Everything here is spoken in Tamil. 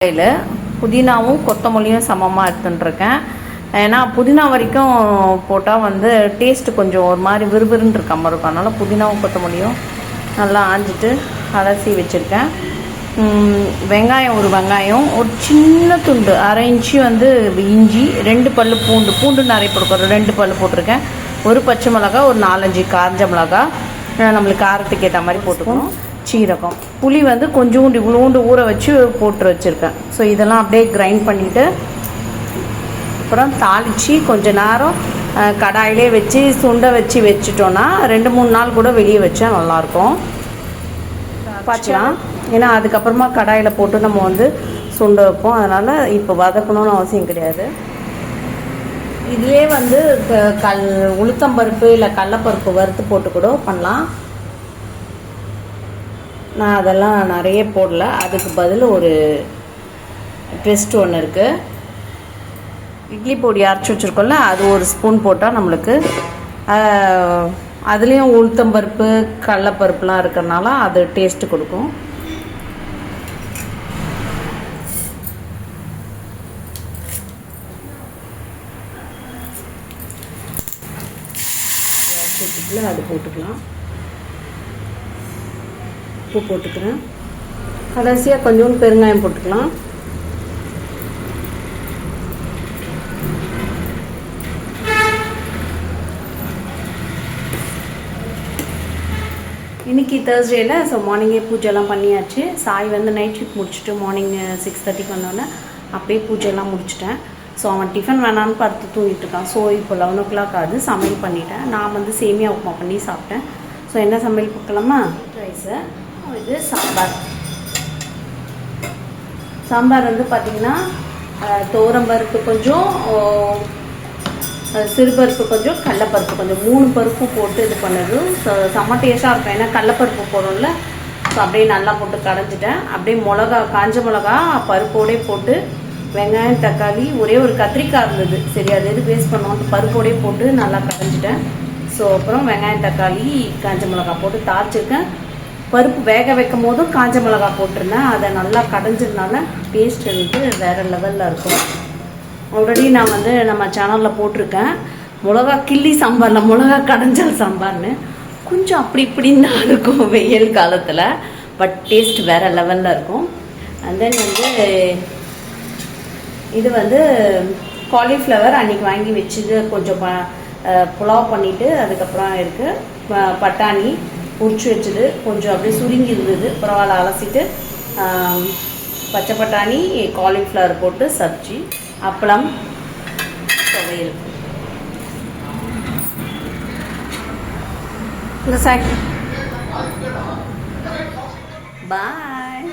இதில் புதினாவும் கொத்தமல்லியும் சமமாக எடுத்துட்டுருக்கேன். ஏன்னா புதினா வரைக்கும் போட்டால் வந்து டேஸ்ட்டு கொஞ்சம் ஒரு மாதிரி விறுவிறுன்னு இருக்க மாதிரி இருக்கும். அதனால் புதினாவும் கொத்தமல்லியும் நல்லா ஆஞ்சிட்டு அலசி வச்சுருக்கேன். வெங்காயம் ஒரு வெங்காயம், ஒரு சின்ன துண்டு அரை இன்ச்சு வந்து இஞ்சி, 2 பல் பூண்டு நிறைய போட்டுக்கிறோம், 2 பல் போட்டிருக்கேன். ஒரு பச்சை மிளகா, ஒரு 4-5 காஞ்ச மிளகா, நம்மளுக்கு காரத்துக்கு ஏற்ற மாதிரி போட்டுக்கணும். சீரகம், புளி வந்து கொஞ்சோண்டு இவ்வளோண்டு ஊற வச்சு போட்டு வச்சுருக்கேன். ஸோ இதெல்லாம் அப்படியே கிரைண்ட் பண்ணிவிட்டு அப்புறம் தாளித்து கொஞ்ச நேரம் கடாயிலே வச்சு சுண்டை வச்சுட்டோன்னா 2-3 நாள் கூட வெளியே வச்சா நல்லாயிருக்கும். வச்சலாம். ஏன்னா அதுக்கப்புறமா கடாயில் போட்டு நம்ம வந்து சுண்டை வைப்போம். அதனால் இப்போ வதக்கணும்னு அவசியம் கிடையாது. இதுவே வந்து உளுத்தம்பருப்பு இல்லை கடலப்பருப்பு வறுத்து போட்டு கூட பண்ணலாம். நான் அதெல்லாம் நிறைய போடல. அதுக்கு பதில் ஒரு ட்விஸ்ட் ஒன்று இருக்குது. இட்லி பொடி அரைச்சி வச்சுருக்கோம்ல, அது ஒரு ஸ்பூன் போட்டால் நம்மளுக்கு அதுலேயும் உளுத்தம்பருப்பு கடலப்பருப்புலாம் இருக்கிறனால அது டேஸ்ட்டு கொடுக்கும். அது போட்டுக்கலாம். உப்பு போட்டுக்கிறேன். கடைசியாக கொஞ்சோண்டு பெருங்காயம் போட்டுக்கலாம். இன்றைக்கி தேர்ஸ்டேயில் ஸோ மார்னிங்கே பூஜைலாம் பண்ணியாச்சு. சாய் வந்து நைட் ஷிஃப்ட் முடிச்சுட்டு மார்னிங் 6:30 வந்தோடனே அப்படியே பூஜைலாம் முடிச்சிட்டேன். ஸோ அவன் டிஃபன் வேணான்னு படுத்து தூங்கிட்டு இருக்கான். ஸோ இப்போ 11 o'clock ஆகுது. சமையல் பண்ணிட்டேன். நான் வந்து சேமியா உப்புமா பண்ணி சாப்பிட்டேன். ஸோ என்ன சமையல் பார்க்கலாமா? ரைஸு, இது சாம்பார் வந்து பார்த்திங்கன்னா துவரம்பருப்பு கொஞ்சம், சிறுபருப்பு கொஞ்சம், கடலப்பருப்பு கொஞ்சம், 3 பருப்பும் போட்டு இது பண்ணது. ஸோ செம்ம டேஸ்ட்டாக இருக்கும். ஏன்னா கடலப்பருப்பு போடும்ல. ஸோ அப்படியே நல்லா போட்டு கடைஞ்சிட்டேன். அப்படியே காஞ்ச மிளகா பருப்போடே போட்டு வெங்காயம் தக்காளி ஒரே ஒரு கத்திரிக்காய் இருந்தது, சரி அது எது வேஸ்ட் பண்ணுவோம், பருப்போடே போட்டு நல்லா கடைஞ்சிட்டேன். ஸோ அப்புறம் வெங்காயம் தக்காளி காஞ்ச மிளகா போட்டு தாளிச்சிருக்கேன். பருப்பு வேக வைக்கும் போதும் காஞ்ச மிளகா போட்டிருந்தேன். அதை நல்லா கடைஞ்சதுனால டேஸ்ட் வந்து வேறு லெவலில் இருக்கும். ஆல்ரெடி நான் வந்து நம்ம சேனலில் போட்டிருக்கேன் மிளகா கிள்ளி சாம்பாரில் மிளகா கடைஞ்சல் சாம்பார்னு. கொஞ்சம் அப்படி இப்படின்னு தான் இருக்கும் வெயில் காலத்தில், பட் டேஸ்ட் வேறு லெவலில் இருக்கும். அண்ட் தென் வந்து இது வந்து காலிஃப்ளவர் அன்றைக்கி வாங்கி வச்சுது கொஞ்சம் புலாவ் பண்ணிவிட்டு அதுக்கப்புறம் இருக்குது பட்டாணி உரிச்சு வச்சுது, கொஞ்சம் அப்படியே சுருங்கி இருந்தது, பரவாயில்ல அலசிட்டு பச்சை பட்டாணி காலிஃப்ளவர் போட்டு சப்ஜி, அப்பளம், துவையல். இந்த பாய்.